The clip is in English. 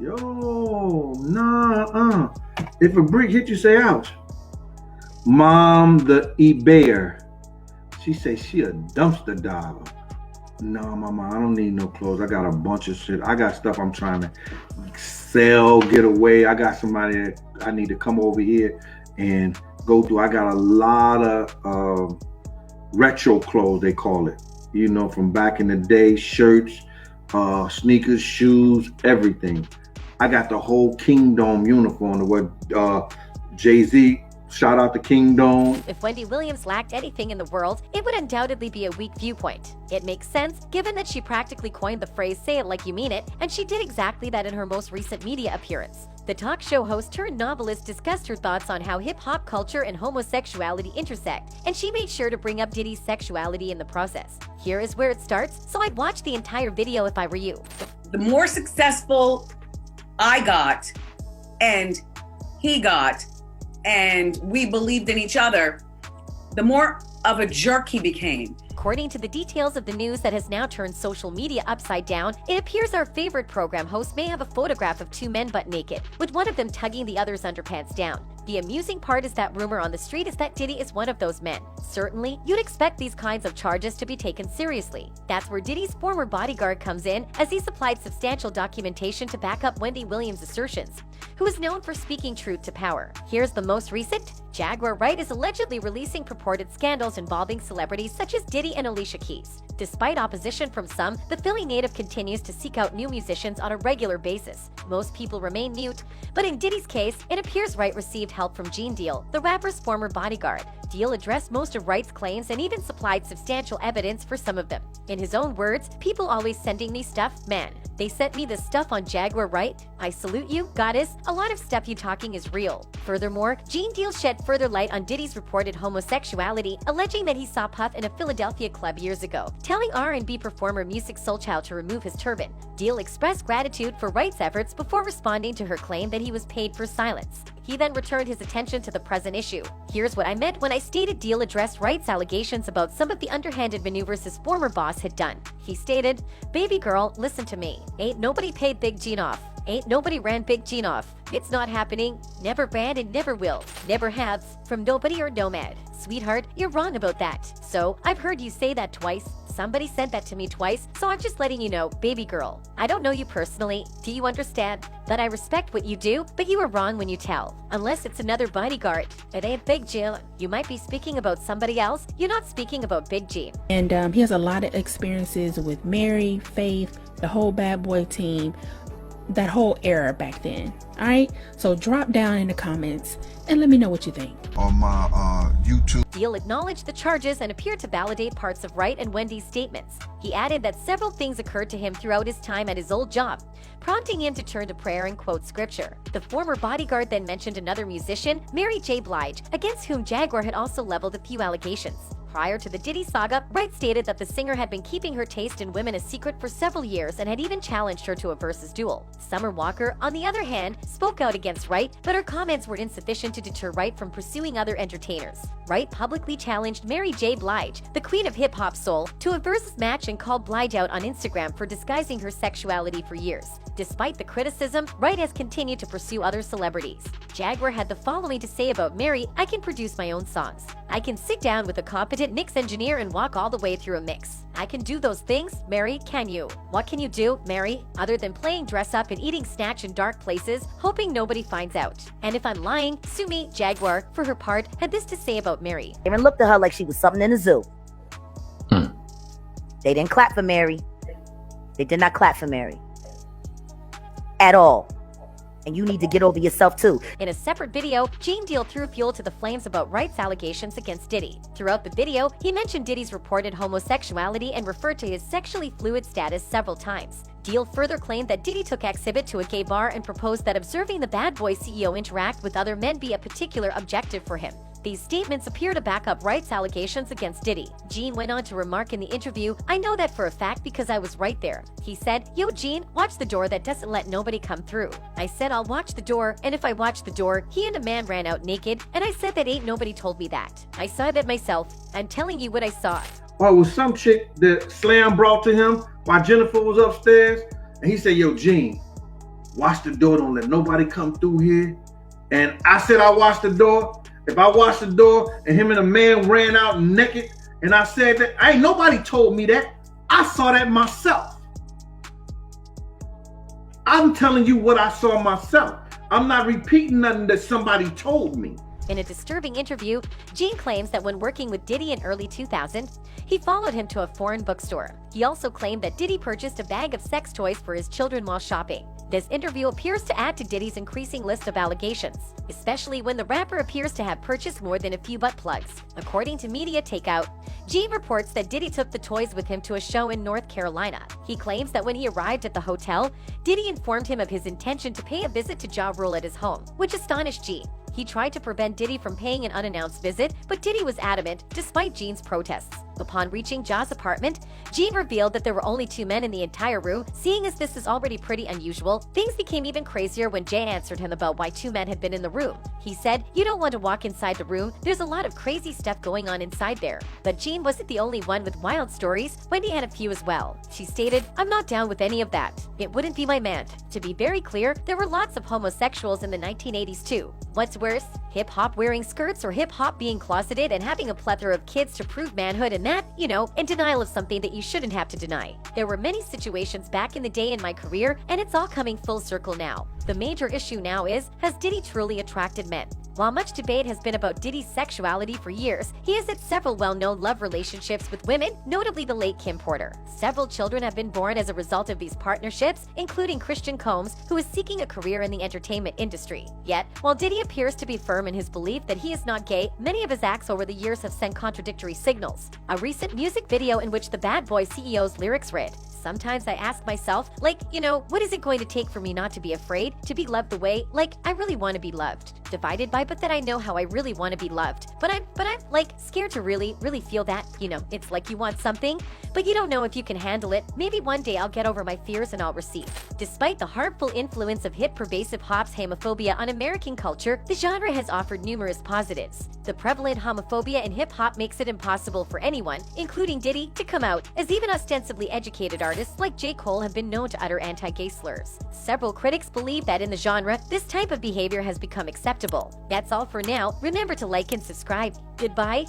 Yo, nah. If a brick hit you, say ouch. Mom, the eBayer. She say she a dumpster diver. No, mama, I don't need no clothes. I got a bunch of shit. I got stuff I'm trying to sell, get away. I got somebody that I need to come over here and go through. I got a lot of retro clothes, they call it. You know, from back in the day, shirts, sneakers, shoes, everything. I got the whole Kingdom uniform. What Jay-Z, shout out to Kingdom. If Wendy Williams lacked anything in the world, it would undoubtedly be a weak viewpoint. It makes sense, given that she practically coined the phrase "say it like you mean it," and she did exactly that in her most recent media appearance. The talk show host turned novelist discussed her thoughts on how hip-hop culture and homosexuality intersect, and she made sure to bring up Diddy's sexuality in the process. Here is where it starts, so I'd watch the entire video if I were you. The more successful I got, and he got, and we believed in each other, the more of a jerk he became. According to the details of the news that has now turned social media upside down, it appears our favorite program host may have a photograph of two men butt naked, with one of them tugging the other's underpants down. The amusing part is that rumor on the street is that Diddy is one of those men. Certainly, you'd expect these kinds of charges to be taken seriously. That's where Diddy's former bodyguard comes in, as he supplied substantial documentation to back up Wendy Williams' assertions, who is known for speaking truth to power. Here's the most recent. Jaguar Wright is allegedly releasing purported scandals involving celebrities such as Diddy and Alicia Keys. Despite opposition from some, the Philly native continues to seek out new musicians on a regular basis. Most people remain mute, but in Diddy's case, it appears Wright received help from Gene Deal, the rapper's former bodyguard. Deal addressed most of Wright's claims and even supplied substantial evidence for some of them. In his own words, "People always sending me stuff, man. They sent me this stuff on Jaguar Wright. I salute you, goddess. A lot of stuff you talking is real." Furthermore, Gene Deal shed further light on Diddy's reported homosexuality, alleging that he saw Puff in a Philadelphia club years ago, telling R&B performer Music Soulchild to remove his turban. Deal expressed gratitude for Wright's efforts before responding to her claim that he was paid for silence. He then returned his attention to the present issue. "Here's what I meant when I stated Deal addressed Wright's allegations about some of the underhanded maneuvers his former boss had done. He stated, 'Baby girl, listen to me. Ain't nobody paid Big Gene off. Ain't nobody ran Big Gene off. It's not happening. Never ran and never will. Never have. From nobody or nomad. Sweetheart, you're wrong about that. So, I've heard you say that twice. Somebody said that to me twice, so I'm just letting you know, baby girl. I don't know you personally. Do you understand? But I respect what you do, but you are wrong when you tell. Unless it's another bodyguard. It ain't Big Gene. You might be speaking about somebody else. You're not speaking about Big Gene.'" And he has a lot of experiences with Mary, Faith, the whole Bad Boy team, that whole era back then. All right, so drop down in the comments and let me know what you think. On my YouTube. Deal acknowledged the charges and appeared to validate parts of Wright and Wendy's statements. He added that several things occurred to him throughout his time at his old job, prompting him to turn to prayer and quote scripture. The former bodyguard then mentioned another musician, Mary J. Blige, against whom Jaguar had also leveled a few allegations. Prior to the Diddy saga, Wright stated that the singer had been keeping her taste in women a secret for several years and had even challenged her to a versus duel. Summer Walker, on the other hand, spoke out against Wright, but her comments were insufficient to deter Wright from pursuing other entertainers. Wright publicly challenged Mary J. Blige, the queen of hip-hop soul, to a versus match and called Blige out on Instagram for disguising her sexuality for years. Despite the criticism, Wright has continued to pursue other celebrities. Jaguar had the following to say about Mary: "I can produce my own songs. I can sit down with a competent mix engineer and walk all the way through a mix. I can do those things, Mary, can you? What can you do, Mary, other than playing dress up and eating snatch in dark places, hoping nobody finds out? And if I'm lying, sue me." Jaguar, for her part, had this to say about Mary. Aaron looked at her like she was something in a zoo. They didn't clap for Mary. They did not clap for Mary. At all. And you need to get over yourself too. In a separate video, Gene Deal threw fuel to the flames about Wright's allegations against Diddy. Throughout the video, he mentioned Diddy's reported homosexuality and referred to his sexually fluid status several times. Deal further claimed that Diddy took Exhibit to a gay bar and proposed that observing the Bad Boy CEO interact with other men be a particular objective for him. These statements appear to back up Wright's allegations against Diddy. Gene went on to remark in the interview, "I know that for a fact because I was right there." He said, "Yo, Gene, watch the door that doesn't let nobody come through." I said I'll watch the door, and if I watch the door, he and a man ran out naked, and I said that ain't nobody told me that. I saw that myself. I'm telling you what I saw. Oh, it was some chick that Slam brought to him while Jennifer was upstairs, and he said, "Yo, Gene, watch the door, don't let nobody come through here. And I said I watched the door. If I watched the door and him and a man ran out naked, and I said that, ain't nobody told me that. I saw that myself. I'm telling you what I saw myself. I'm not repeating nothing that somebody told me. In a disturbing interview, Gene claims that when working with Diddy in early 2000, he followed him to a foreign bookstore. He also claimed that Diddy purchased a bag of sex toys for his children while shopping. This interview appears to add to Diddy's increasing list of allegations, especially when the rapper appears to have purchased more than a few butt plugs. According to Media Takeout, Gene reports that Diddy took the toys with him to a show in North Carolina. He claims that when he arrived at the hotel, Diddy informed him of his intention to pay a visit to Ja Rule at his home, which astonished Gene. He tried to prevent Diddy from paying an unannounced visit, but Diddy was adamant, despite Gene's protests. Upon reaching Ja's apartment, Gene revealed that there were only 2 men in the entire room. Seeing as this is already pretty unusual, things became even crazier when Jay answered him about why 2 men had been in the room. He said, "You don't want to walk inside the room. There's a lot of crazy stuff going on inside there." But Gene wasn't the only one with wild stories. Wendy had a few as well. She stated, "I'm not down with any of that. It wouldn't be my man." To be very clear, there were lots of homosexuals in the 1980s too. What's worse, hip-hop wearing skirts or hip-hop being closeted and having a plethora of kids to prove manhood, and that, in denial of something that you shouldn't have to deny. There were many situations back in the day in my career, and it's all coming full circle now. The major issue now is, has Diddy truly attracted men? While much debate has been about Diddy's sexuality for years, he has had several well-known love relationships with women, notably the late Kim Porter. Several children have been born as a result of these partnerships, including Christian Combs, who is seeking a career in the entertainment industry. Yet, while Diddy appears to be firm in his belief that he is not gay, many of his acts over the years have sent contradictory signals. A recent music video in which the Bad Boy CEO's lyrics read, "Sometimes I ask myself, what is it going to take for me not to be afraid, to be loved the way, I really want to be loved. Divided by, but that I know how I really want to be loved. But I'm scared to really feel that, it's like you want something, but you don't know if you can handle it. Maybe one day I'll get over my fears and I'll receive." Despite the harmful influence of hip pervasive hop's homophobia on American culture, the genre has offered numerous positives. The prevalent homophobia in hip-hop makes it impossible for anyone, including Diddy, to come out, as even ostensibly educated artists like J. Cole have been known to utter anti-gay slurs. Several critics believe that in the genre, this type of behavior has become acceptable. That's all for now. Remember to like and subscribe. Goodbye.